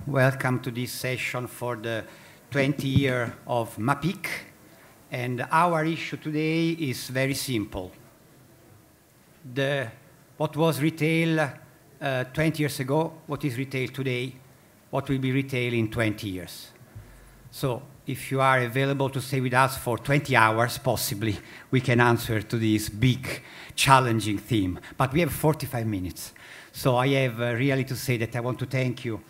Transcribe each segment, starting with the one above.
Welcome to this session for the 20 year of MAPIC. And our issue today is very simple. What was retail 20 years ago, what is retail today, what will be retail in 20 years. So if you are available to stay with us for 20 hours, possibly, we can answer to this big, challenging theme. But we have 45 minutes. So I have really to say that I want to thank you,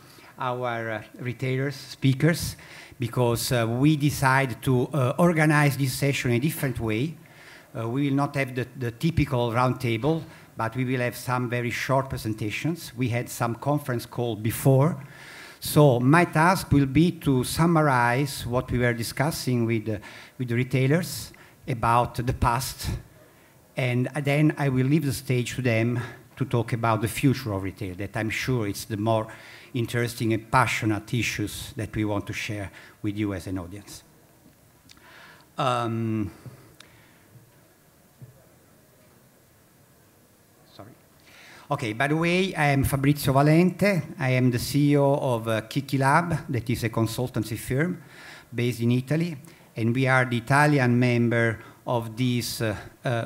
our retailers, speakers, because we decided to organize this session in a different way. We will not have the typical round table, but we will have some very short presentations. We had some conference call before. So my task will be to summarize what we were discussing with the retailers about the past, and then I will leave the stage to them to talk about the future of retail, that I'm sure it's the more interesting and passionate issues that we want to share with you as an audience. Sorry. Okay, by the way, I am Fabrizio Valente. I am the CEO of Kiki Lab, that is a consultancy firm based in Italy, and we are the Italian member of this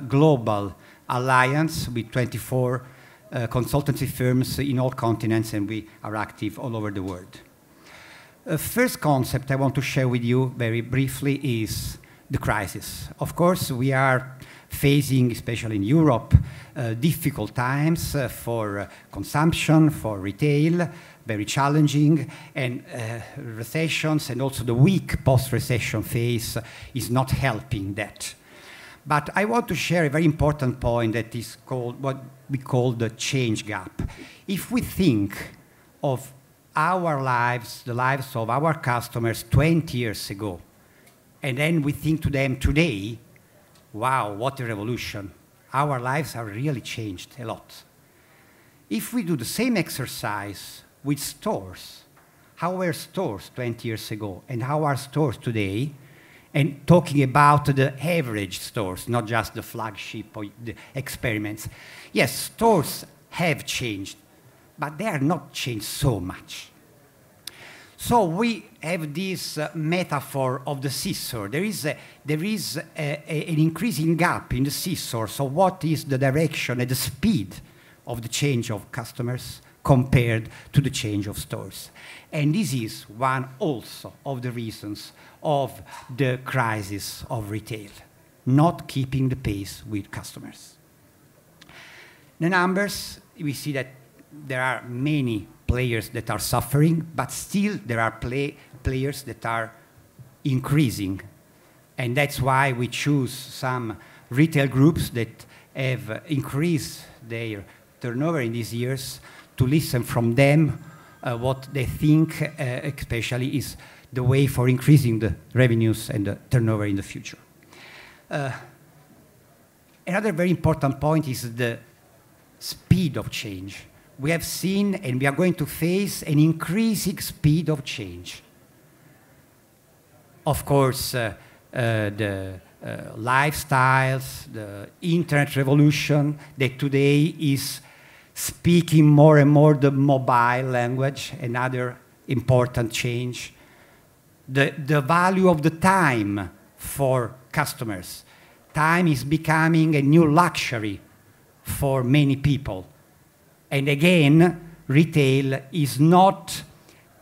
global alliance with 24 consultancy firms in all continents, and we are active all over the world. First concept I want to share with you very briefly is the crisis. Of course, we are facing, especially in Europe, difficult times for consumption, for retail, very challenging, and recessions, and also the weak post-recession phase is not helping that. But I want to share a very important point that is called what we call the change gap. If we think of our lives, the lives of our customers 20 years ago, and then we think to them today, wow, what a revolution. Our lives are really changed a lot. If we do the same exercise with stores, how were stores 20 years ago, and how are stores today, and talking about the average stores, not just the flagship or the experiments. Yes, stores have changed, but they are not changed so much. So we have this metaphor of the seesaw. There is an increasing gap in the seesaw. So what is the direction and the speed of the change of customers compared to the change of stores? And this is one also of the reasons of the crisis of retail, not keeping the pace with customers. The numbers, we see that there are many players that are suffering, but still there are players that are increasing. And that's why we choose some retail groups that have increased their turnover in these years to listen from them what they think especially is the way for increasing the revenues and the turnover in the future. Another very important point is the speed of change. We have seen and we are going to face an increasing speed of change. Of course, the lifestyles, the internet revolution that today is speaking more and more the mobile language, another important change. The value of the time for customers. Time is becoming a new luxury for many people. And again, retail is not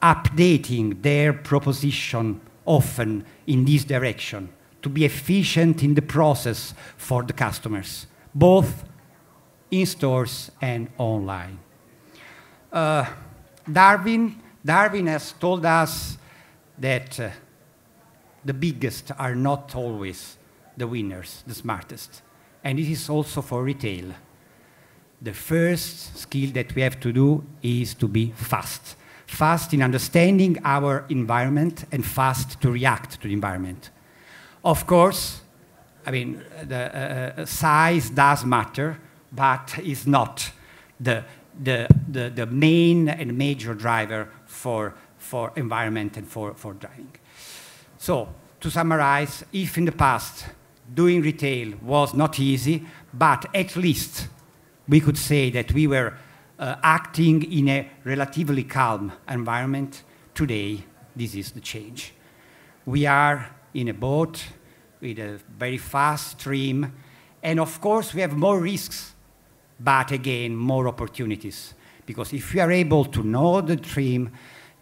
updating their proposition often in this direction to be efficient in the process for the customers, both in stores and online. Darwin has told us that the biggest are not always the winners, the smartest. And this is also for retail. The first skill that we have to do is to be fast. Fast in understanding our environment and fast to react to the environment. Of course, I mean, the size does matter, but is not the main and major driver for environment and for driving. So, to summarize, if in the past doing retail was not easy, but at least we could say that we were acting in a relatively calm environment, today, this is the change. We are in a boat with a very fast stream, and of course we have more risks, but again, more opportunities. Because if we are able to know the stream,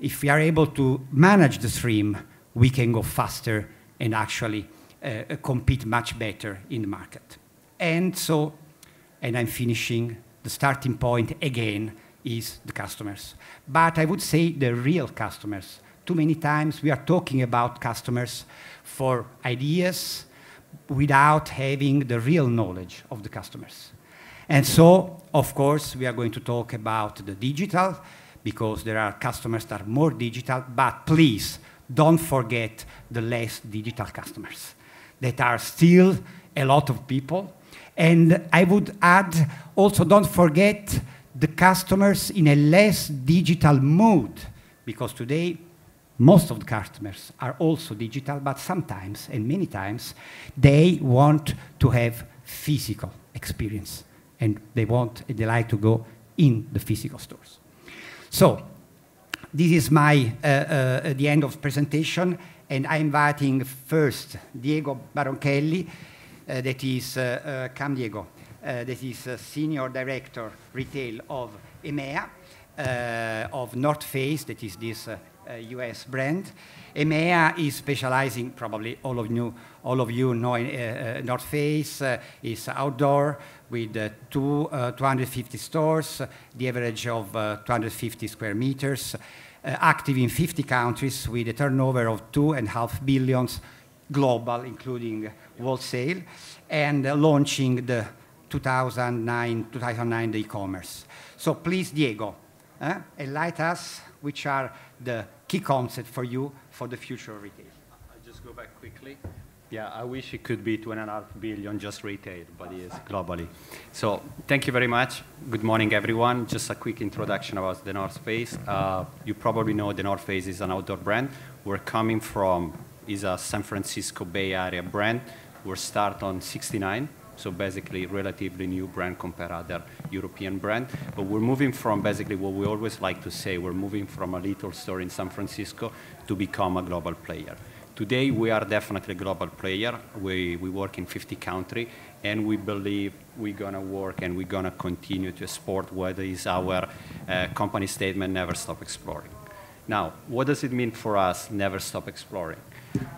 if we are able to manage the stream, we can go faster and actually compete much better in the market. And so, and I'm finishing, the starting point again is the customers. But I would say the real customers. Too many times we are talking about customers for ideas without having the real knowledge of the customers. And so, of course, we are going to talk about the digital, because there are customers that are more digital, but please don't forget the less digital customers. That are still a lot of people. And I would add, also don't forget the customers in a less digital mood, because today, most of the customers are also digital, but sometimes, and many times, they want to have physical experience, and they like to go in the physical stores. So, this is my, the end of presentation, and I'm inviting first Diego Baronchelli, that is, come Diego, that is Senior Director Retail of EMEA, of North Face, that is this US brand. EMEA is specializing, probably all of you know North Face is outdoor with 250 stores, the average of 250 square meters, active in 50 countries with a turnover of 2.5 billion global, including wholesale, and launching the 2009 the e-commerce. So please, Diego, enlighten us which are the key concepts for you for the future of retail. I'll just go back quickly. Yeah, I wish it could be 2.5 billion just retail, but it is globally. So thank you very much. Good morning, everyone. Just a quick introduction about the North Face. You probably know the North Face is an outdoor brand. We're coming from, is a San Francisco Bay Area brand. We're start on 69. So basically, relatively new brand compared to other European brand. But we're moving from basically what we always like to say, we're moving from a little store in San Francisco to become a global player. Today, we are definitely a global player. We work in 50 countries, and we believe we're gonna work and we're gonna continue to export what is our company statement, never stop exploring. Now, what does it mean for us, never stop exploring?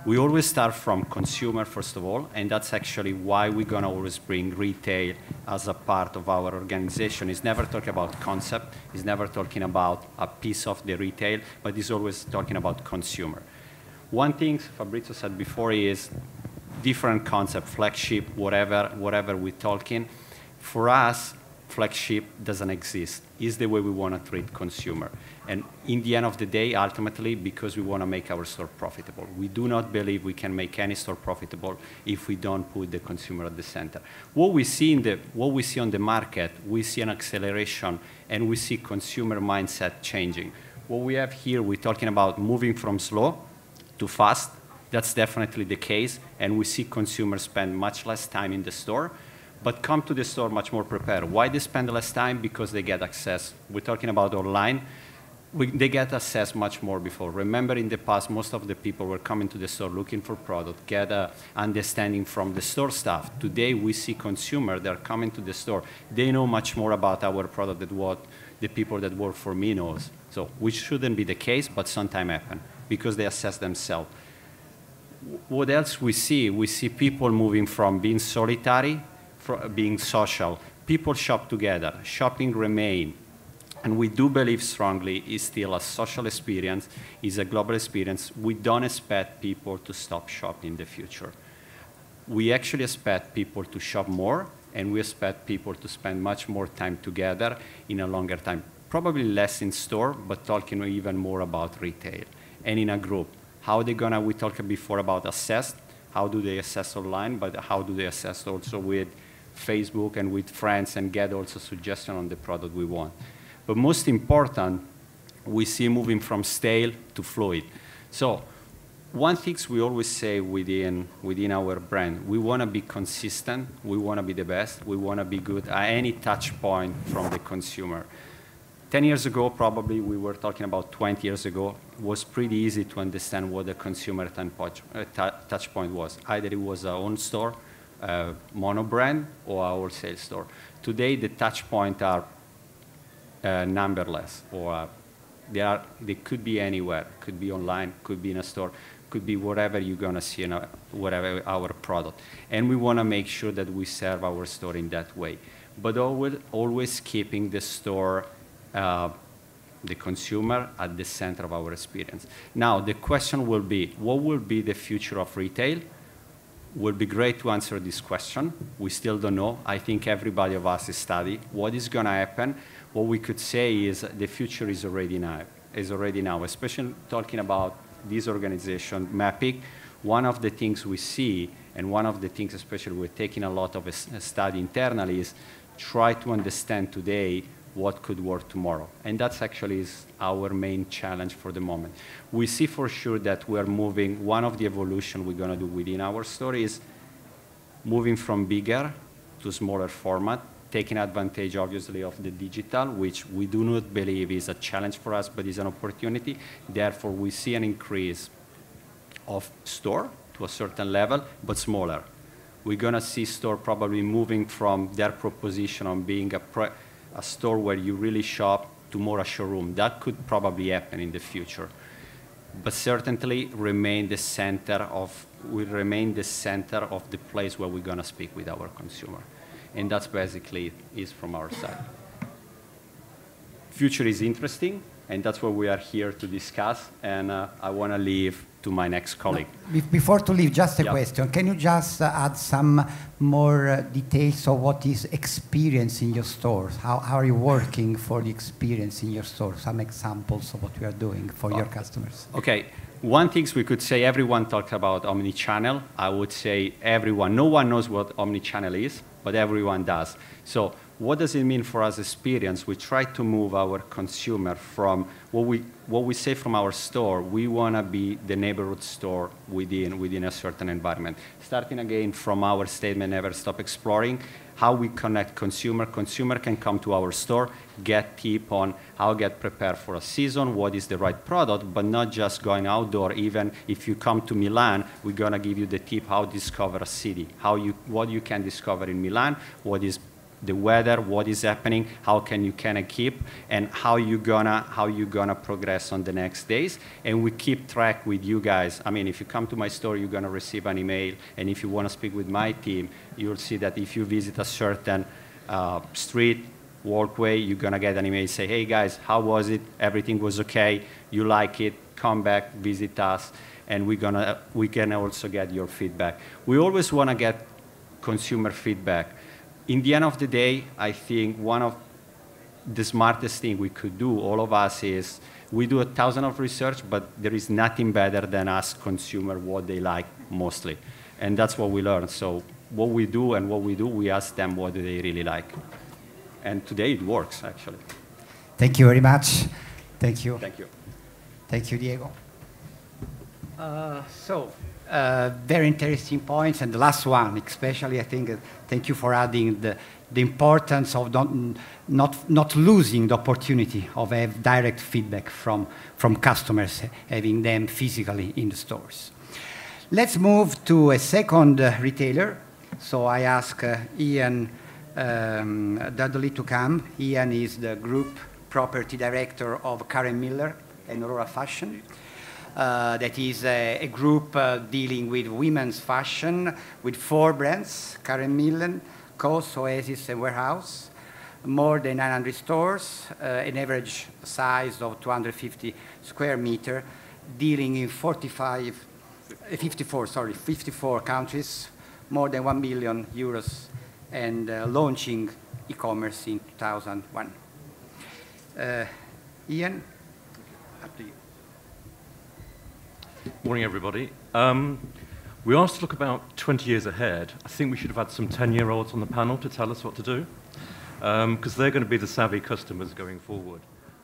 We always start from consumer, first of all, and that's actually why we're going to always bring retail as a part of our organization. It's never talking about concept, it's never talking about a piece of the retail, but it's always talking about consumer. One thing Fabrizio said before is different concept, flagship, whatever we're talking. For us, flagship doesn't exist. It's the way we want to treat consumer. And in the end of the day, ultimately, because we want to make our store profitable. We do not believe we can make any store profitable if we don't put the consumer at the center. What we see on the market, we see an acceleration, and we see consumer mindset changing. What we have here, we're talking about moving from slow to fast. That's definitely the case, and we see consumers spend much less time in the store, but come to the store much more prepared. Why they spend less time? Because they get access. We're talking about online. They get access much more before. Remember, in the past, most of the people were coming to the store looking for product, get an understanding from the store staff. Today, we see consumers that are coming to the store. They know much more about our product than what the people that work for me knows. So, which shouldn't be the case, but sometimes happen because they assess themselves. What else we see? We see people moving from being solitary, from being social. People shop together. Shopping remain. And we do believe strongly it's still a social experience, is a global experience. We don't expect people to stop shopping in the future. We actually expect people to shop more, and we expect people to spend much more time together in a longer time. Probably less in store, but talking even more about retail and in a group. How they gonna, we talked before about assess, how do they assess online, but how do they assess also with Facebook and with friends and get also suggestion on the product we want. But most important, we see moving from stale to fluid. So one thing we always say within our brand, we want to be consistent, we want to be the best, we want to be good at any touch point from the consumer. 10 years ago, probably we were talking about 20 years ago, it was pretty easy to understand what the consumer touch point was. Either it was our own store, mono brand, or our wholesale store. Today, the touch points are numberless, or they could be anywhere. Could be online, could be in a store, could be wherever you're going to see whatever our product. And we want to make sure that we serve our store in that way. But always keeping the store, the consumer at the center of our experience. Now, the question will be, what will be the future of retail? Will be great to answer this question. We still don't know. I think everybody of us is studying what is going to happen. What we could say is the future is already now, especially talking about this organization, MAPIC. One of the things we see, and one of the things especially we're taking a lot of a study internally, is try to understand today what could work tomorrow. And that's actually is our main challenge for the moment. We see for sure that we're moving, one of the evolution we're going to do within our store is moving from bigger to smaller format, taking advantage, obviously, of the digital, which we do not believe is a challenge for us, but is an opportunity. Therefore, we see an increase of store to a certain level, but smaller. We're going to see store probably moving from their proposition on being a store where you really shop to more a showroom. That could probably happen in the future. But certainly remain the center of the place where we're going to speak with our consumer. And that's basically is from our side. Future is interesting, and that's what we are here to discuss. And I want to leave to my next colleague. Before to leave, just a question. Can you just add some more details of what is experience in your stores? How are you working for the experience in your stores? Some examples of what we are doing for your customers. Okay. One thing we could say, everyone talks about omni-channel. I would say everyone, no one knows what omni-channel is, but everyone does. So what does it mean for us experience? We try to move our consumer from what we say from our store. We want to be the neighborhood store within a certain environment. Starting again from our statement, never stop exploring, how we connect consumer. Consumer can come to our store, get tip on how get prepared for a season, what is the right product, but not just going outdoor. Even if you come to Milan, we're going to give you the tip how to discover a city, what you can discover in Milan, what is the weather, what is happening, how can you keep, and how you gonna progress on the next days. And we keep track with you guys. I mean, if you come to my store, you're gonna receive an email, and if you wanna speak with my team, you'll see that if you visit a certain street, walkway, you're gonna get an email, say, hey guys, how was it? Everything was okay, you like it, come back, visit us, and we can also get your feedback. We always wanna get consumer feedback. In the end of the day, I think one of the smartest thing we could do, all of us, is we do 1,000 of research, but there is nothing better than ask consumer what they like mostly. And that's what we learn. So what we do, we ask them what do they really like. And today it works, actually. Thank you very much. Thank you. Thank you. Thank you, Diego. Very interesting points, and the last one, especially, I think, thank you for adding the importance of not losing the opportunity of have direct feedback from customers, having them physically in the stores. Let's move to a second retailer. So I ask Ian Dudley to come. Ian is the Group Property Director of Karen Miller and Aurora Fashion. That is a group dealing with women's fashion with 4 brands: Karen Millen, COS, Oasis, and Warehouse. More than 900 stores, an average size of 250 square meter, dealing in 54 countries, more than 1 billion euros, and launching e-commerce in 2001. Ian, up to you. Morning, everybody. We asked to look about 20 years ahead. I think we should have had some 10-year-olds on the panel to tell us what to do, because they're going to be the savvy customers going forward.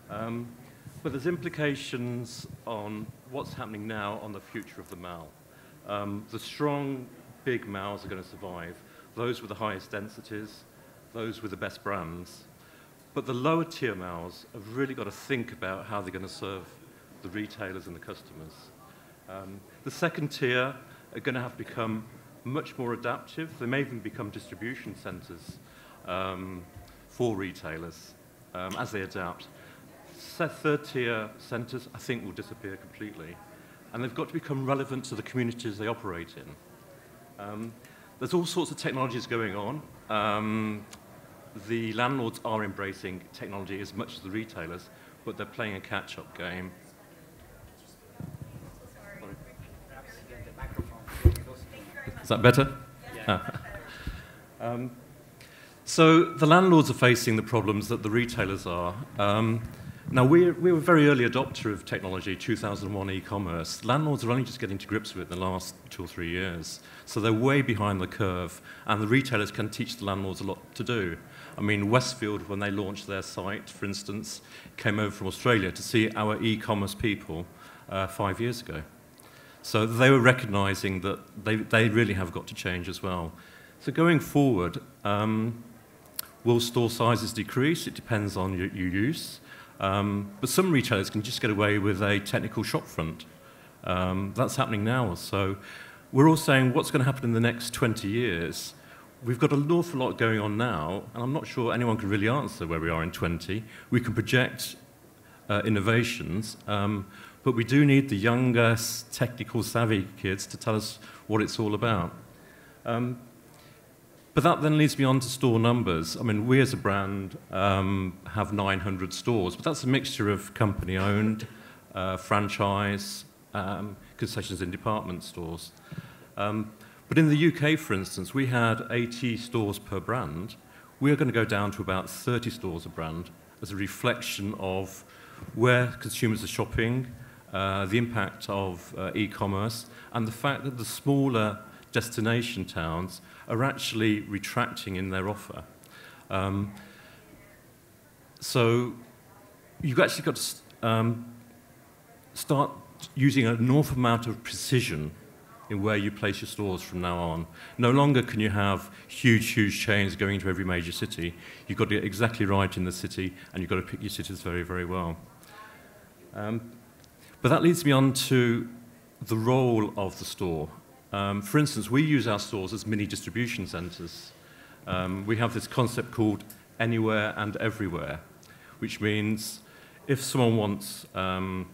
But there's implications on what's happening now on the future of the mall. The strong, big malls are going to survive, those with the highest densities, those with the best brands. But the lower tier MALs have really got to think about how they're going to serve the retailers and the customers. The second tier are going to have to become much more adaptive. They may even become distribution centers for retailers as they adapt. Third tier centers, I think, will disappear completely. And they've got to become relevant to the communities they operate in. There's all sorts of technologies going on. The landlords are embracing technology as much as the retailers, but they're playing a catch-up game. Is that better? Yeah. So the landlords are facing the problems that the retailers are. Now, we were a very early adopter of technology, 2001 e-commerce. Landlords are only just getting to grips with it in the last 2 or 3 years. So they're way behind the curve, and the retailers can teach the landlords a lot to do. I mean, Westfield, when they launched their site, for instance, came over from Australia to see our e-commerce people 5 years ago. So they were recognizing that they really have got to change as well. So going forward, will store sizes decrease? It depends on your use. But some retailers can just get away with a technical shopfront. That's happening now. So we're all saying what's going to happen in the next 20 years. We've got an awful lot going on now, and I'm not sure anyone can really answer where we are in 20. We can project innovations, but we do need the youngest, technical savvy kids to tell us what it's all about. But that then leads me on to store numbers. I mean, we as a brand have 900 stores, but that's a mixture of company-owned, franchise, concessions and department stores. But in the UK, for instance, we had 80 stores per brand. We are going to go down to about 30 stores a brand as a reflection of where consumers are shopping, the impact of e-commerce, and the fact that the smaller destination towns are actually retracting in their offer. So you've actually got to start using an awful amount of precision in where you place your stores from now on. No longer can you have huge, huge chains going into every major city. You've got to get exactly right in the city, and you've got to pick your cities very, very well. But that leads me on to the role of the store. For instance, we use our stores as mini distribution centers. We have this concept called anywhere and everywhere, which means if someone wants an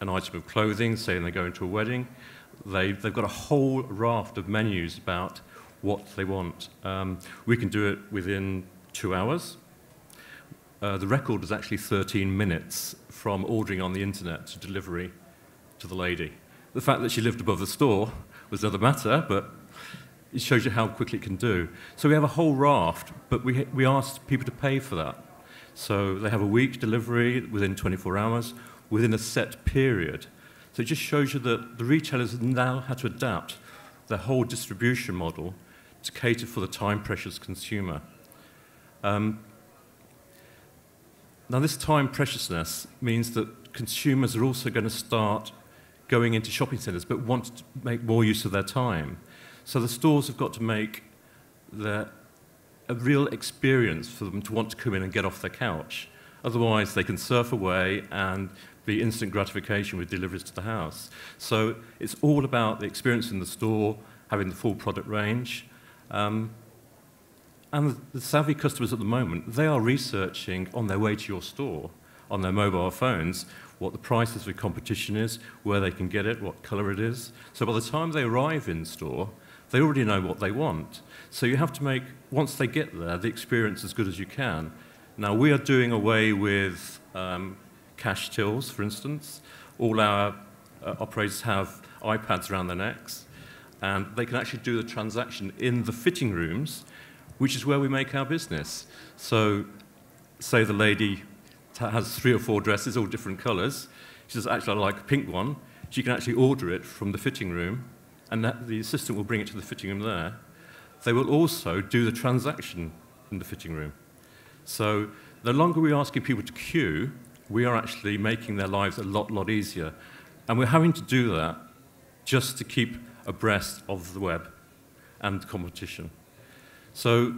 item of clothing, say they're going to a wedding, they've got a whole raft of menus about what they want. We can do it within 2 hours. The record is actually 13 minutes from ordering on the internet to delivery to the lady. The fact that she lived above the store was another matter, but it shows you how quickly it can do. So we have a whole raft, but we asked people to pay for that. So they have a week delivery within 24 hours, within a set period. So it just shows you that the retailers now have to adapt their whole distribution model to cater for the time-precious consumer. Now, this time preciousness means that consumers are also going to start going into shopping centres but want to make more use of their time. So the stores have got to make a real experience for them to want to come in and get off their couch. Otherwise, they can surf away and be instant gratification with deliveries to the house. So it's all about the experience in the store, having the full product range. And the savvy customers at the moment, they are researching on their way to your store, on their mobile phones, what the prices of competition is, where they can get it, what colour it is. So by the time they arrive in store, they already know what they want. So you have to make, once they get there, the experience as good as you can. Now, we are doing away with cash tills, for instance. All our operators have iPads around their necks, and they can actually do the transaction in the fitting rooms, which is where we make our business. So, say the lady has 3 or 4 dresses, all different colours. She says, actually, I like a pink one. She can actually order it from the fitting room, and the assistant will bring it to the fitting room there. They will also do the transaction in the fitting room. So no longer are we asking people to queue, we are actually making their lives a lot easier. And we're having to do that just to keep abreast of the web and the competition. So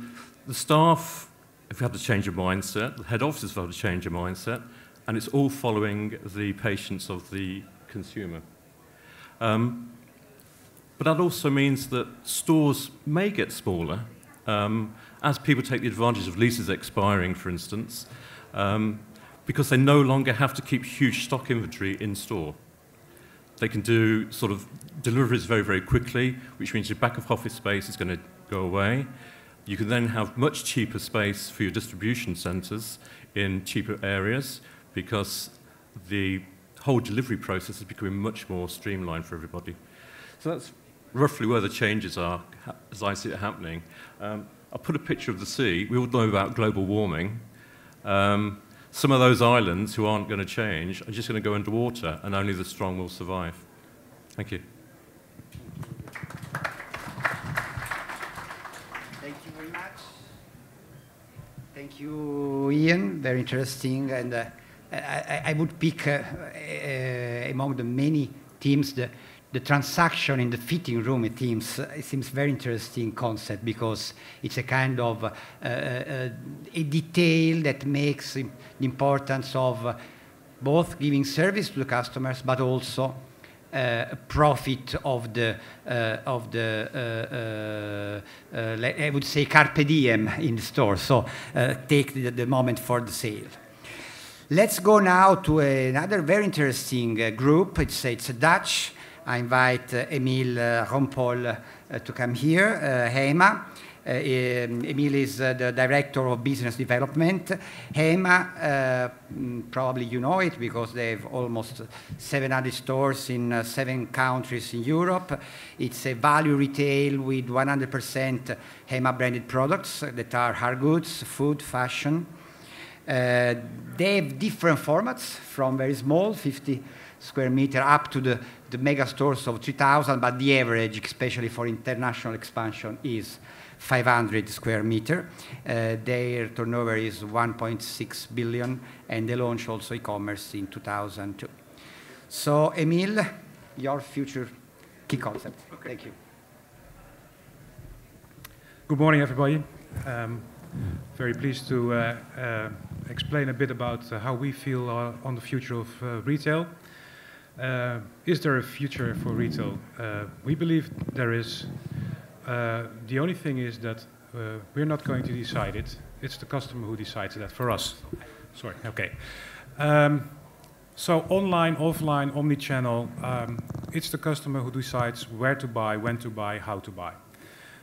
the staff have had to change a mindset, the head offices have had to change a mindset, and it's all following the patience of the consumer. But that also means that stores may get smaller as people take the advantage of leases expiring, for instance, because they no longer have to keep huge stock inventory in store. They can do sort of deliveries very, very quickly, which means your back of office space is going to go away. You can then have much cheaper space for your distribution centres in cheaper areas because the whole delivery process is becoming much more streamlined for everybody. So that's roughly where the changes are, as I see it happening. I'll put a picture of the sea. We all know about global warming. Some of those islands who aren't going to change are just going to go underwater, and only the strong will survive. Thank you. Thank you very much. Thank you, Ian. Very interesting. And I would pick among the many themes the transaction in the fitting room at Teams. It seems very interesting concept because it's a kind of a detail that makes the importance of both giving service to the customers, but also profit of the I would say carpe diem in the store. So take the moment for the sale. Let's go now to another very interesting group. It's Dutch. I invite Emile Rompol to come here, HEMA. Emile is the Director of Business Development. HEMA, probably you know it because they have almost 700 stores in 7 countries in Europe. It's a value retail with 100% HEMA branded products that are hard goods, food, fashion. They have different formats from very small, 50 square meter, up to the mega stores of 3,000, but the average, especially for international expansion, is 500 square meter. Their turnover is 1.6 billion, and they launched also e-commerce in 2002. So, Emile, your future key concept. Okay. Thank you. Good morning, everybody. Very pleased to explain a bit about how we feel on the future of retail. Is there a future for retail? We believe there is. The only thing is that we're not going to decide it. It's the customer who decides that for us. Sorry, okay. So online, offline, omni-channel, it's the customer who decides where to buy, when to buy, how to buy.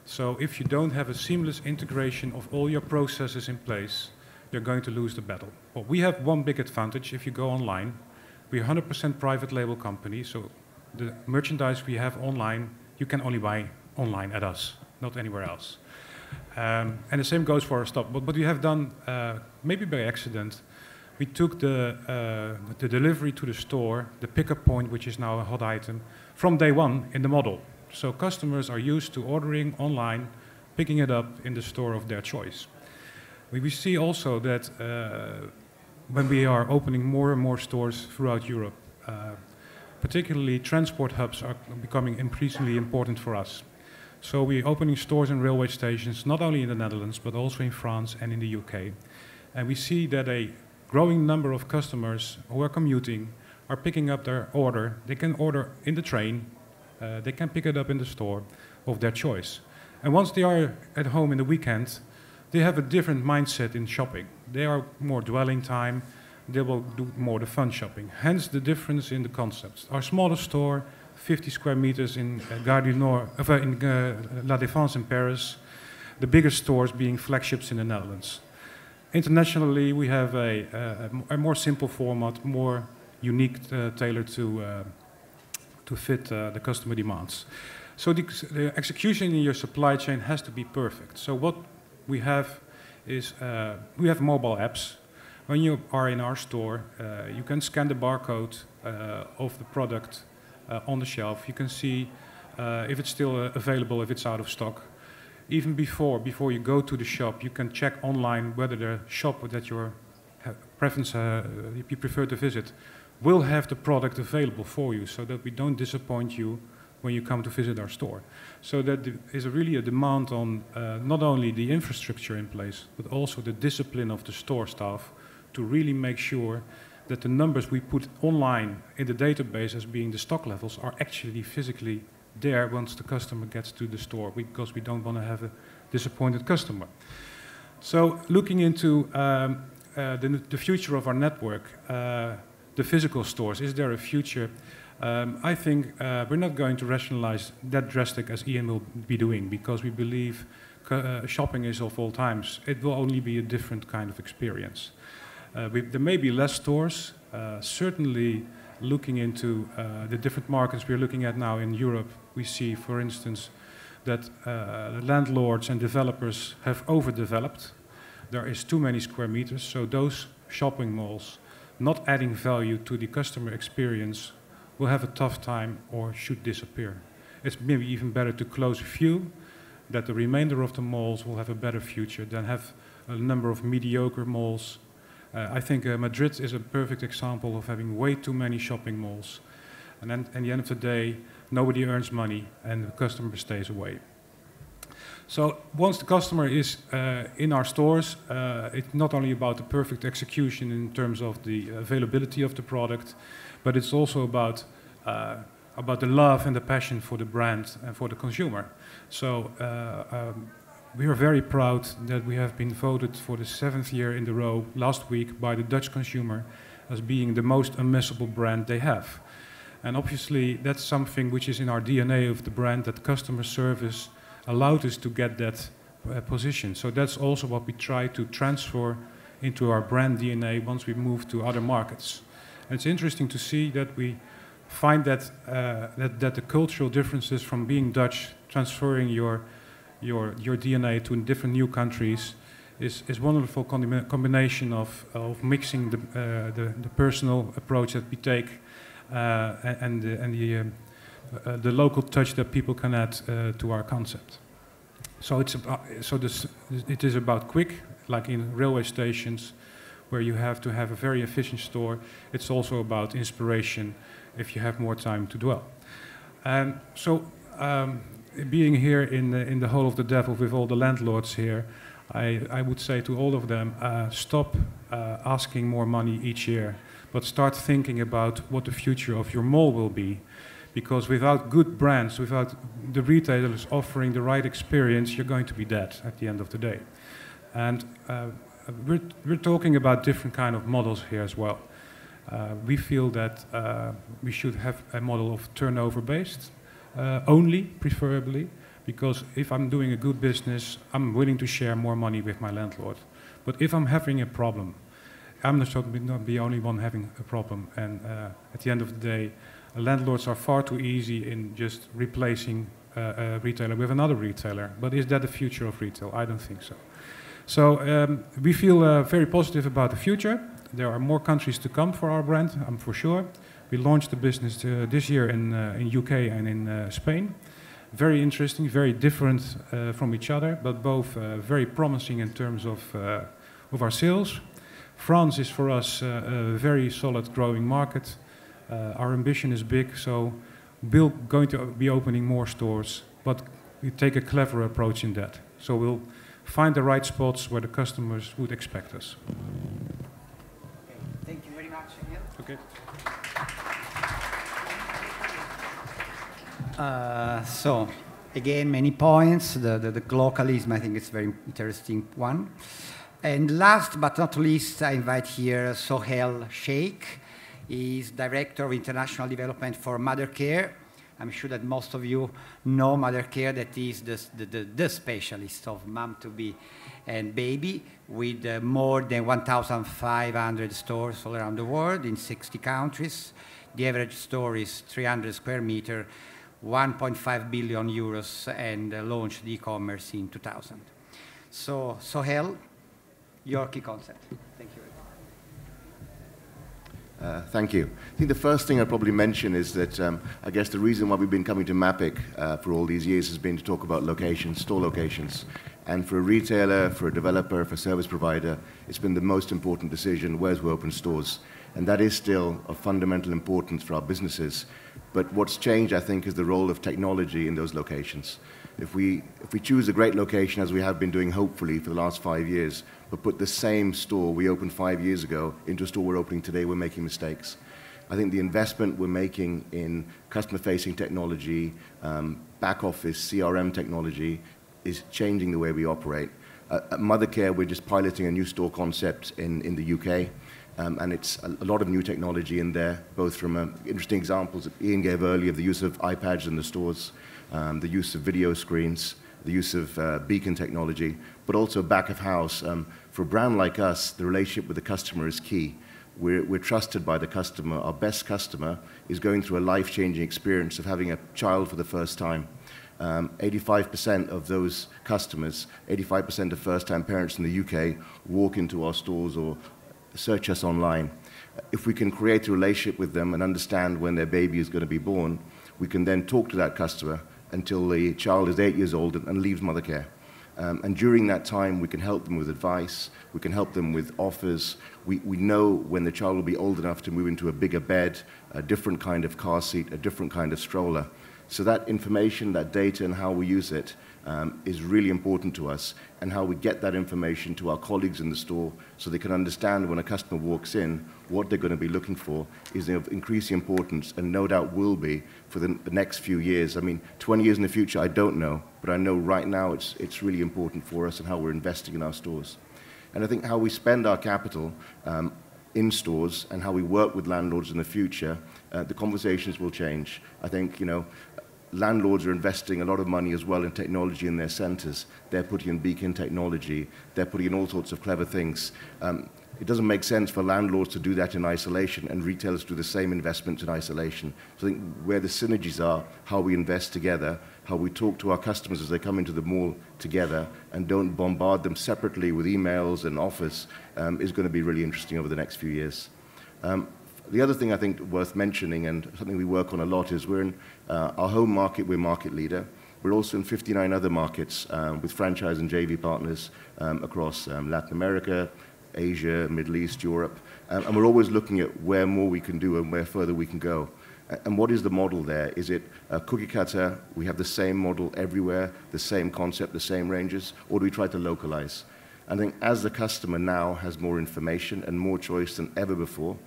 So if you don't have a seamless integration of all your processes in place, you're going to lose the battle. Well, we have one big advantage if you go online. We're 100% private label company, so the merchandise we have online, you can only buy online at us, not anywhere else. And the same goes for our stock. But what we have done, maybe by accident, we took the delivery to the store, the pickup point, which is now a hot item, from day one in the model. So customers are used to ordering online, picking it up in the store of their choice. We see also that when we are opening more and more stores throughout Europe, particularly transport hubs are becoming increasingly important for us. So we're opening stores and railway stations, not only in the Netherlands, but also in France and in the UK. And we see that a growing number of customers who are commuting are picking up their order. They can order in the train, they can pick it up in the store of their choice. And once they are at home in the weekend, they have a different mindset in shopping. They are more dwelling time, they will do more the fun shopping. Hence the difference in the concepts. Our smallest store, 50 square meters in Gare du Nord, in La Défense in Paris, the biggest stores being flagships in the Netherlands. Internationally, we have a more simple format, more unique, tailored to fit the customer demands. So the execution in your supply chain has to be perfect. So what we have is we have mobile apps. When you are in our store, you can scan the barcode of the product on the shelf. You can see if it's still available, if it's out of stock. Even before you go to the shop, you can check online whether the shop that you prefer to visit will have the product available for you, so that we don't disappoint you when you come to visit our store. So that is really a demand on not only the infrastructure in place, but also the discipline of the store staff to really make sure that the numbers we put online in the database as being the stock levels are actually physically there once the customer gets to the store, because we don't want to have a disappointed customer. So looking into the future of our network, the physical stores, is there a future? I think we're not going to rationalize that drastic as Ian will be doing, because we believe shopping is of all times. It will only be a different kind of experience. There may be less stores. Certainly looking into the different markets we're looking at now in Europe, we see, for instance, that landlords and developers have overdeveloped. There is too many square meters, so those shopping malls not adding value to the customer experience will have a tough time or should disappear. It's maybe even better to close a few, that the remainder of the malls will have a better future than have a number of mediocre malls. I think Madrid is a perfect example of having way too many shopping malls. And then at the end of the day, nobody earns money and the customer stays away. So once the customer is in our stores, it's not only about the perfect execution in terms of the availability of the product, but it's also about the love and the passion for the brand and for the consumer. So we are very proud that we have been voted for the 7th year in a row last week by the Dutch consumer as being the most unmissable brand they have. And obviously that's something which is in our DNA of the brand, that customer service allowed us to get that position. So that's also what we try to transfer into our brand DNA once we move to other markets. And it's interesting to see that we find that that the cultural differences from being Dutch, transferring your DNA to different new countries, is wonderful combination of mixing the personal approach that we take and the local touch that people can add to our concept. So it is about quick, like in railway stations, where you have to have a very efficient store. It's also about inspiration if you have more time to dwell. And so being here in the Hall of the Devil with all the landlords here, I would say to all of them, stop asking more money each year, but start thinking about what the future of your mall will be. Because without good brands, without the retailers offering the right experience, you're going to be dead at the end of the day. And we're talking about different kind of models here as well. We feel that we should have a model of turnover-based, only, preferably, because if I'm doing a good business, I'm willing to share more money with my landlord. But if I'm having a problem, I'm not the only one having a problem. And at the end of the day, landlords are far too easy in just replacing a retailer with another retailer. But is that the future of retail? I don't think so. So we feel very positive about the future. There are more countries to come for our brand, I'm for sure. We launched the business this year in UK and in Spain. Very interesting, very different from each other, but both very promising in terms of our sales. France is for us a very solid growing market. Our ambition is big, so we're going to be opening more stores, but we take a clever approach in that. So we'll find the right spots where the customers would expect us. Okay. Thank you very much again. Okay. So, again, many points. The localism, I think, is a very interesting one. And last but not least, I invite here Sohail Sheikh. He's Director of International Development for Mother Care. I'm sure that most of you know Mother Care, that is the specialist of mom-to-be and baby, with more than 1,500 stores all around the world in 60 countries. The average store is 300 square meter, 1.5 billion euros, and launched e-commerce in 2000. So, Sohail, your key concept. Thank you. Thank you. I think the first thing I'd probably mention is that I guess the reason why we've been coming to MAPIC for all these years has been to talk about locations, store locations. And for a retailer, for a developer, for a service provider, it's been the most important decision, where's we open stores. And that is still of fundamental importance for our businesses. But what's changed, I think, is the role of technology in those locations. If we choose a great location, as we have been doing hopefully for the last 5 years, but put the same store we opened 5 years ago into a store we're opening today, we're making mistakes. I think the investment we're making in customer-facing technology, back office, CRM technology, is changing the way we operate. At Mothercare, we're just piloting a new store concept in the UK. And it's a lot of new technology in there, both from interesting examples that Ian gave earlier of the use of iPads in the stores, the use of video screens, the use of beacon technology, but also back of house. For a brand like us, the relationship with the customer is key. We're trusted by the customer. Our best customer is going through a life-changing experience of having a child for the first time. 85% of those customers, 85% of first-time parents in the UK walk into our stores or search us online. If we can create a relationship with them and understand when their baby is going to be born, we can then talk to that customer until the child is 8 years old and leaves Mothercare. And during that time, we can help them with advice, we can help them with offers. We know when the child will be old enough to move into a bigger bed, a different kind of car seat, a different kind of stroller. So that information, that data, and how we use it is really important to us, and how we get that information to our colleagues in the store so they can understand when a customer walks in what they're going to be looking for is of increasing importance, and no doubt will be for the next few years. I mean, 20 years in the future, I don't know, but I know right now it's really important for us and how we're investing in our stores. And I think how we spend our capital in stores and how we work with landlords in the future, the conversations will change. I think, landlords are investing a lot of money as well in technology in their centers. They're putting in beacon technology. They're putting in all sorts of clever things. It doesn't make sense for landlords to do that in isolation and retailers to do the same investments in isolation. So I think where the synergies are, how we invest together, how we talk to our customers as they come into the mall together and don't bombard them separately with emails and offers is going to be really interesting over the next few years. The other thing I think worth mentioning, and something we work on a lot, is we're in our home market, we're market leader. We're also in 59 other markets with franchise and JV partners across Latin America, Asia, Middle East, Europe. And we're always looking at where more we can do and where further we can go. And what is the model there? Is it a cookie cutter? We have the same model everywhere, the same concept, the same ranges? Or do we try to localize? I think as the customer now has more information and more choice than ever before,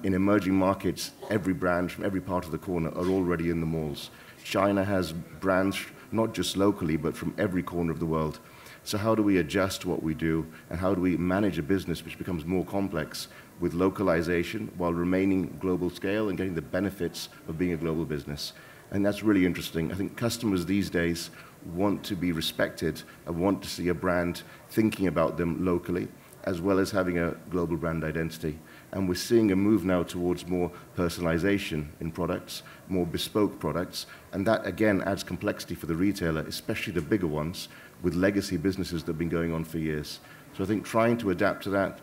in emerging markets, every brand from every part of the corner are already in the malls. China has brands not just locally, but from every corner of the world. So how do we adjust what we do, and how do we manage a business which becomes more complex with localization while remaining global scale and getting the benefits of being a global business? And that's really interesting. I think customers these days want to be respected and want to see a brand thinking about them locally, as well as having a global brand identity. And we're seeing a move now towards more personalization in products, more bespoke products, and that again adds complexity for the retailer, especially the bigger ones, with legacy businesses that have been going on for years. So I think trying to adapt to that,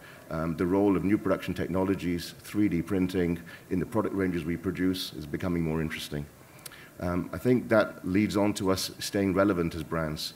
the role of new production technologies, 3D printing in the product ranges we produce is becoming more interesting. I think that leads on to us staying relevant as brands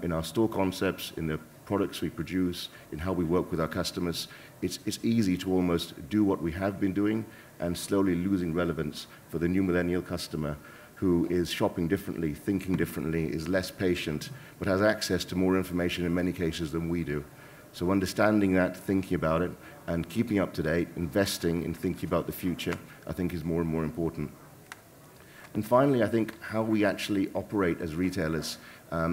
in our store concepts, in the products we produce, in how we work with our customers. It's easy to almost do what we have been doing and slowly losing relevance for the new millennial customer who is shopping differently, thinking differently, is less patient, but has access to more information in many cases than we do. So understanding that, thinking about it, and keeping up to date, investing in thinking about the future, I think is more and more important. And finally, I think how we actually operate as retailers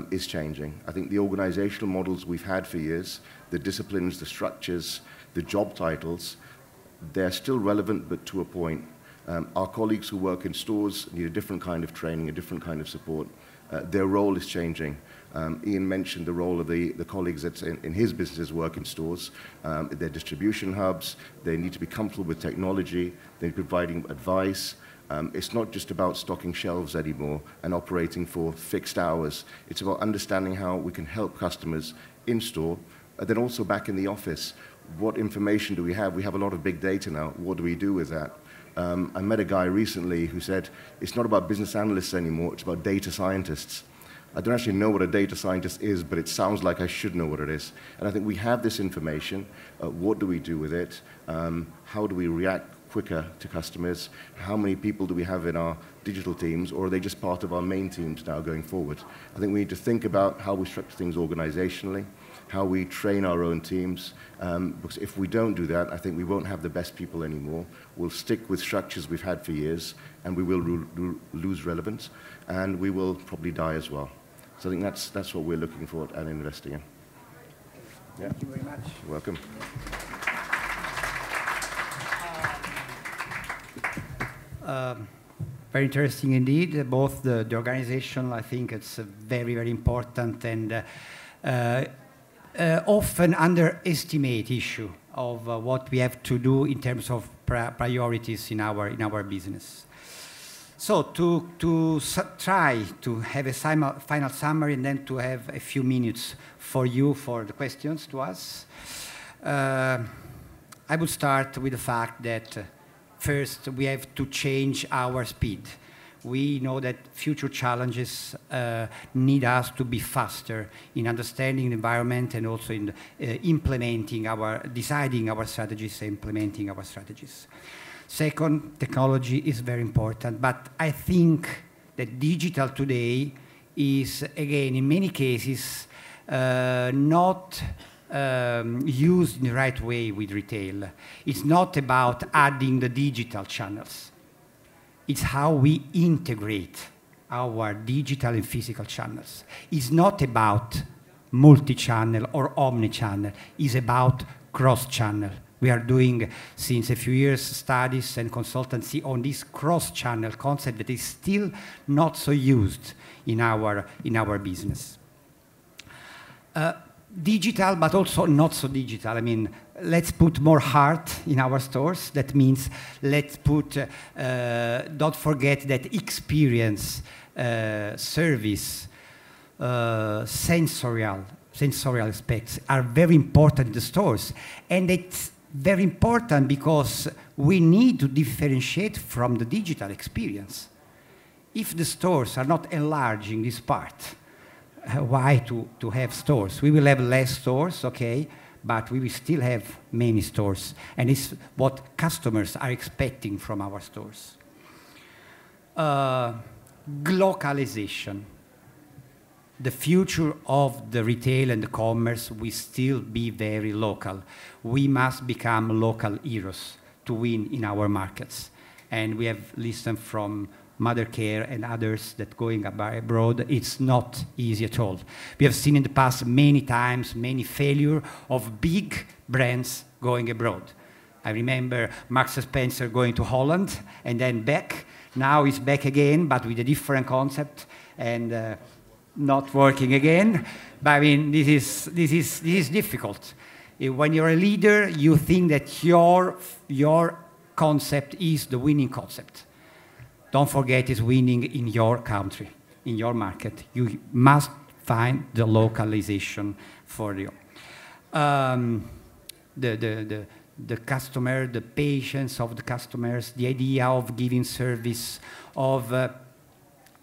is changing. I think the organizational models we've had for years, the disciplines, the structures, the job titles, they're still relevant, but to a point. Our colleagues who work in stores need a different kind of training, a different kind of support. Their role is changing. Ian mentioned the role of the colleagues that in his businesses work in stores. They're distribution hubs. They need to be comfortable with technology. They're providing advice. It's not just about stocking shelves anymore and operating for fixed hours. It's about understanding how we can help customers in store, and then also back in the office. What information do we have? We have a lot of big data now. What do we do with that? I met a guy recently who said, it's not about business analysts anymore, it's about data scientists. I don't actually know what a data scientist is, but it sounds like I should know what it is. And I think we have this information. What do we do with it? How do we react quicker to customers? How many people do we have in our digital teams, or are they just part of our main teams now going forward? I think we need to think about how we structure things organizationally, how we train our own teams, because if we don't do that, I think we won't have the best people anymore. We'll stick with structures we've had for years, and we will lose relevance, and we will probably die as well. So I think that's what we're looking for and investing in. Yeah. Thank you very much. You're welcome. Very interesting indeed. Both the organization, I think it's very, very important and often underestimate issue of what we have to do in terms of priorities in our business. So to try to have a final summary and then to have a few minutes for you for the questions to us, I would start with the fact that first we have to change our speed. We know that future challenges need us to be faster in understanding the environment and also in deciding our strategies and implementing our strategies. Second, technology is very important, but I think that digital today is, again, in many cases, not used in the right way with retail. It's not about adding the digital channels. It's how we integrate our digital and physical channels. It's not about multi-channel or omni-channel. It's about cross-channel. We are doing, since a few years, studies and consultancy on this cross-channel concept that is still not so used in our business. Digital, but also not so digital. I mean, let's put more heart in our stores. That means let's put, don't forget that experience, service, sensorial aspects are very important in the stores. And it's very important because we need to differentiate from the digital experience. If the stores are not enlarging this part, why to have stores? We will have less stores, okay, but we will still have many stores. And it's what customers are expecting from our stores. Globalization. The future of the retail and the commerce will still be very local. We must become local heroes to win in our markets. And we have listened from Mother Care and others that going abroad, it's not easy at all. We have seen in the past many times, many failure of big brands going abroad. I remember Marks & Spencer going to Holland and then back. Now it's back again, but with a different concept and not working again. But I mean, this is difficult. When you're a leader, you think that your concept is the winning concept. Don't forget it's winning in your country, in your market. You must find the localization for you. The customer, the patience of the customers, the idea of giving service, of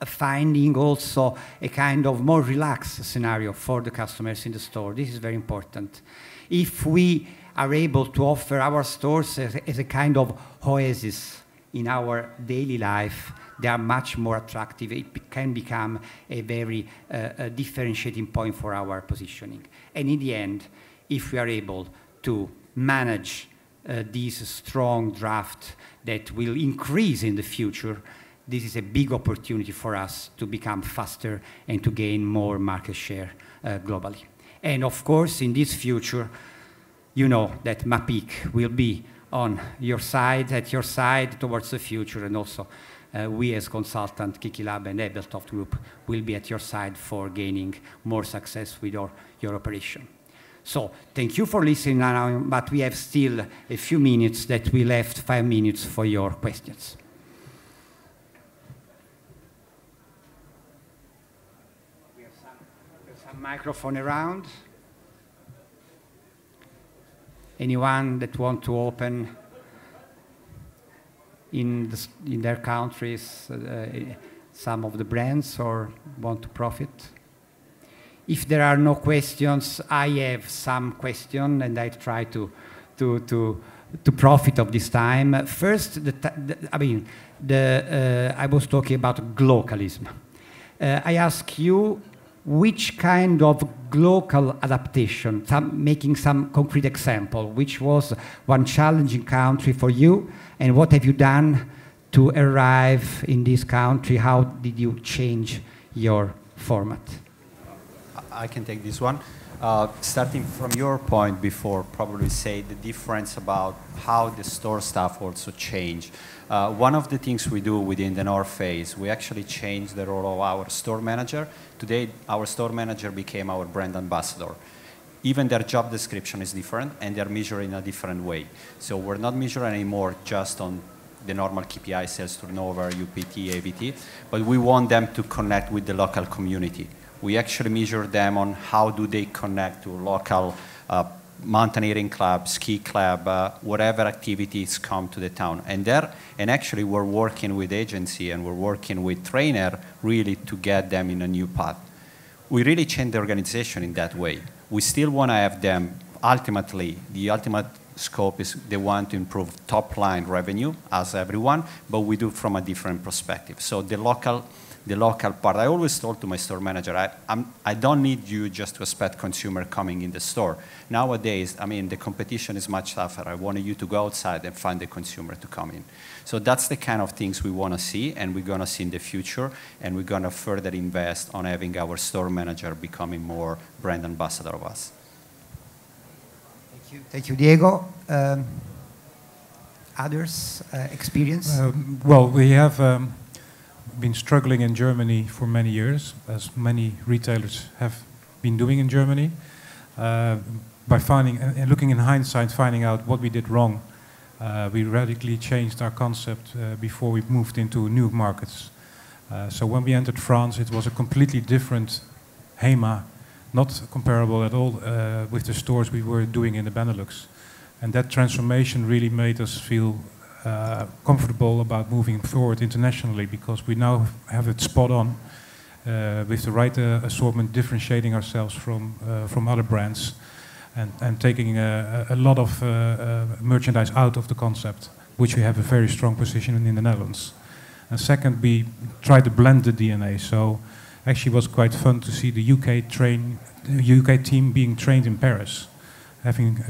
finding also a kind of more relaxed scenario for the customers in the store. This is very important. If we are able to offer our stores as a kind of oasis in our daily life, they are much more attractive. It can become a very differentiating point for our positioning. And in the end, if we are able to manage this strong draft that will increase in the future, this is a big opportunity for us to become faster and to gain more market share globally. And of course, in this future, you know that MAPIC will be on your side, at your side towards the future, and also we as consultant, Kiki Lab and Ebeltoft Group will be at your side for gaining more success with your operation. So thank you for listening now, but we have still a few minutes that we left, 5 minutes for your questions. We have some microphone around. Anyone that want to open in their countries some of the brands or want to profit? If there are no questions, I have some question, and I try to profit of this time. First, I was talking about glocalism. I ask you, which kind of local adaptation, making some concrete example, which was one challenging country for you, and what have you done to arrive in this country? How did you change your format? I can take this one. Starting from your point before, probably say the difference about how the store staff also change. One of the things we do within the North Face, we actually change the role of our store manager. Today, our store manager became our brand ambassador. Even their job description is different, and they're measured in a different way. So we're not measuring anymore just on the normal KPI, sales turnover, UPT, ABT, but we want them to connect with the local community. We actually measure them on how do they connect to local mountaineering club, ski club, whatever activities come to the town. And actually we're working with agency and we're working with trainer really to get them in a new path. We really change the organization in that way. We still want to have them, ultimately, the ultimate scope is they want to improve top line revenue as everyone, but we do from a different perspective. So the local part, I always told to my store manager, I don't need you just to expect consumer coming in the store. Nowadays, I mean, the competition is much tougher. I want you to go outside and find the consumer to come in. So that's the kind of things we want to see, and we're going to see in the future, and we're going to further invest on having our store manager becoming more brand ambassador of us. Thank you, Diego. Others experience? Well, we have been struggling in Germany for many years, as many retailers have been doing in Germany, by finding and looking in hindsight, finding out what we did wrong. We radically changed our concept before we moved into new markets. So when we entered France, it was a completely different HEMA, not comparable at all with the stores we were doing in the Benelux. And that transformation really made us feel comfortable about moving forward internationally, because we now have it spot on with the right assortment, differentiating ourselves from other brands, and taking a lot of merchandise out of the concept, which we have a very strong position in the Netherlands. And second, we tried to blend the DNA. So actually it was quite fun to see the UK team being trained in Paris, having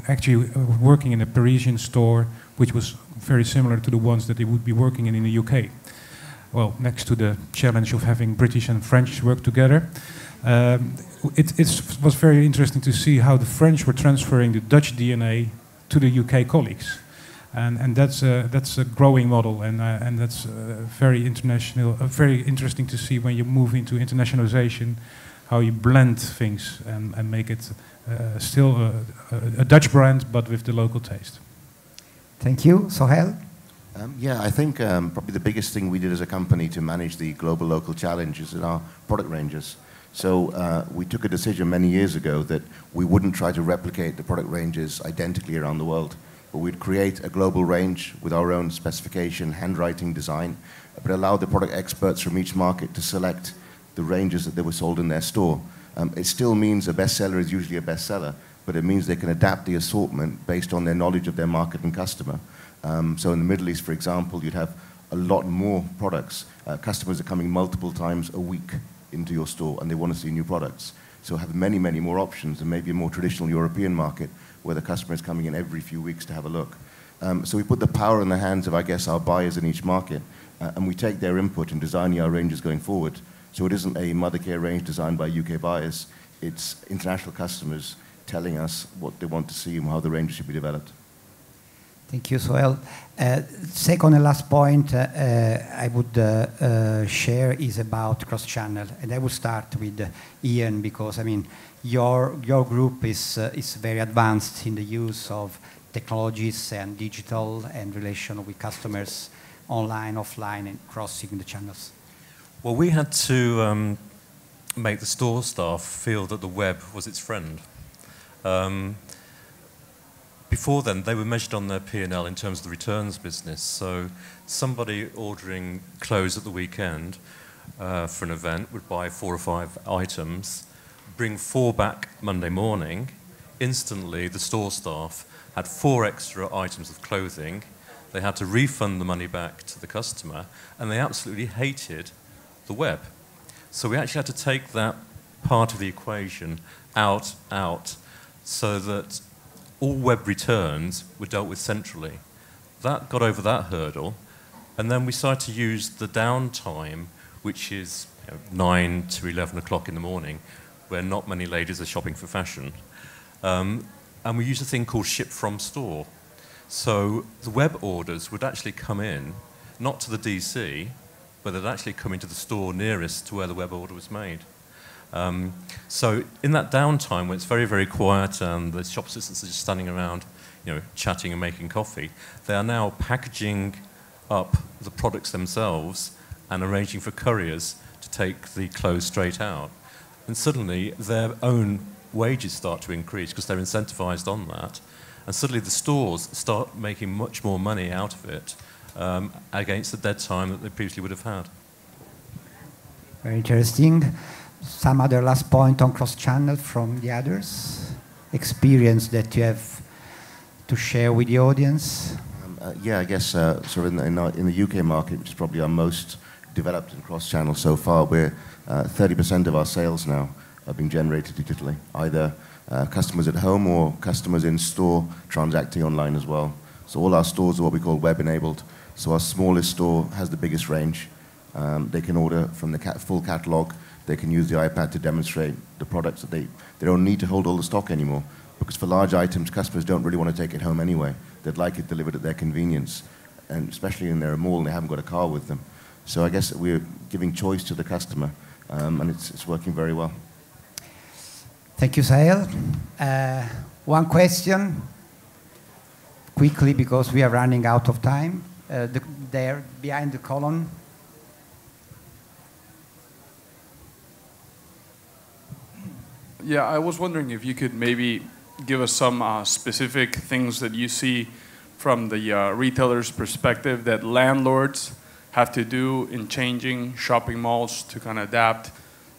actually working in a Parisian store, which was very similar to the ones that they would be working in the UK. Well, next to the challenge of having British and French work together, it was very interesting to see how the French were transferring the Dutch DNA to the UK colleagues. And that's a growing model, and that's very international, very interesting to see when you move into internationalization, how you blend things and make it still a Dutch brand, but with the local taste. Thank you. Sohail? Yeah, I think probably the biggest thing we did as a company to manage the global local challenge is in our product ranges. So we took a decision many years ago that we wouldn't try to replicate the product ranges identically around the world, but we'd create a global range with our own specification, handwriting, design, but allow the product experts from each market to select the ranges that they were sold in their store. It still means a bestseller is usually a bestseller, but it means they can adapt the assortment based on their knowledge of their market and customer. So in the Middle East, for example, you'd have a lot more products. Customers are coming multiple times a week into your store, and they want to see new products. So have many, many more options than maybe a more traditional European market, where the customer is coming in every few weeks to have a look. So we put the power in the hands of, I guess, our buyers in each market, and we take their input in designing our ranges going forward. So it isn't a mother care range designed by UK buyers, it's international customers telling us what they want to see and how the ranges should be developed. Thank you, Sohail. Second and last point I would share is about cross-channel, and I will start with Ian, because I mean your group is very advanced in the use of technologies and digital and relation with customers, online, offline, and crossing the channels. Well, we had to make the store staff feel that the web was its friend. Before then, they were measured on their P&L in terms of the returns business. So somebody ordering clothes at the weekend for an event would buy 4 or 5 items. bring 4 back Monday morning, instantly the store staff had 4 extra items of clothing. They had to refund the money back to the customer, and they absolutely hated the web. So we actually had to take that part of the equation out, so that all web returns were dealt with centrally. That got over that hurdle, and then we started to use the downtime, which is 9 to 11 o'clock in the morning, where not many ladies are shopping for fashion. And we used a thing called ship from store. So the web orders would actually come in, not to the DC, but they'd actually come into the store nearest to where the web order was made. So in that downtime, when it's very, very quiet and the shop assistants are just standing around, chatting and making coffee, they are now packaging up the products themselves and arranging for couriers to take the clothes straight out. And suddenly, their own wages start to increase because they're incentivized on that. And suddenly, the stores start making much more money out of it against the dead time that they previously would have had. Very interesting. Some other last point on cross-channel from the others? Experience that you have to share with the audience? Yeah, I guess sort of in the UK market, which is probably our most developed in cross-channel so far, we're 30% of our sales now are being generated digitally, either customers at home or customers in store transacting online as well. So all our stores are what we call web-enabled. So our smallest store has the biggest range. They can order from the full catalog. They can use the iPad to demonstrate the products that they don't need to hold all the stock anymore. Because for large items, customers don't really want to take it home anyway. They'd like it delivered at their convenience, and especially in their mall and they haven't got a car with them. So I guess we're giving choice to the customer, and it's working very well. Thank you, Sahel. One question, quickly, because we are running out of time. There, behind the column. Yeah, I was wondering if you could maybe give us some specific things that you see from the retailer's perspective that landlords have to do in changing shopping malls to kind of adapt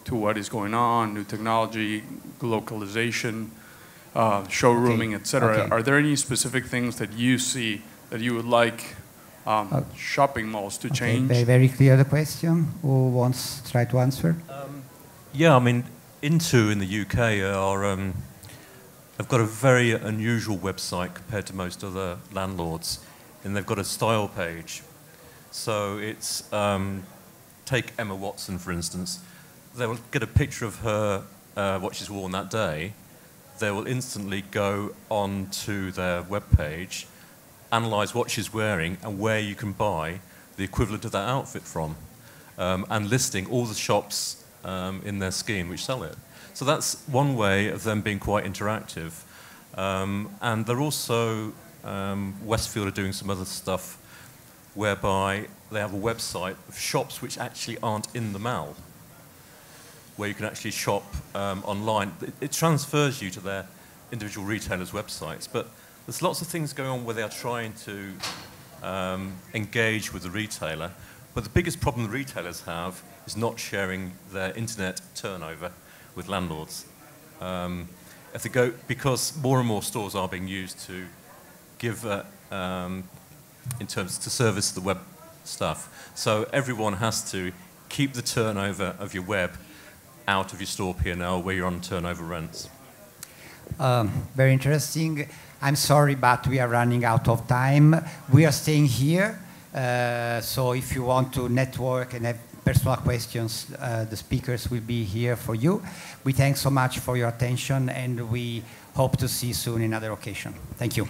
to what is going on, new technology, localization, showrooming, etc. Are there any specific things that you see that you would like shopping malls to change? Very, very clear the question. Who wants to try to answer? Yeah, I mean, Into in the UK have got a very unusual website compared to most other landlords, and they've got a style page. So it's, take Emma Watson, for instance. They will get a picture of her, what she's worn that day. They will instantly go onto their webpage, analyse what she's wearing and where you can buy the equivalent of that outfit from, and listing all the shops in their scheme which sell it. So that's one way of them being quite interactive. And they're also, Westfield are doing some other stuff whereby they have a website of shops which actually aren't in the mall, where you can actually shop online. It transfers you to their individual retailers' websites, but there's lots of things going on where they are trying to engage with the retailer. But the biggest problem the retailers have is not sharing their internet turnover with landlords. If they go, because more and more stores are being used to give, in terms to service the web stuff. So everyone has to keep the turnover of your web out of your store P&L where you're on turnover rents. Very interesting. I'm sorry, but we are running out of time. We are staying here. So if you want to network and have personal questions, the speakers will be here for you. We thank so much for your attention, and we hope to see you soon in another occasion. Thank you.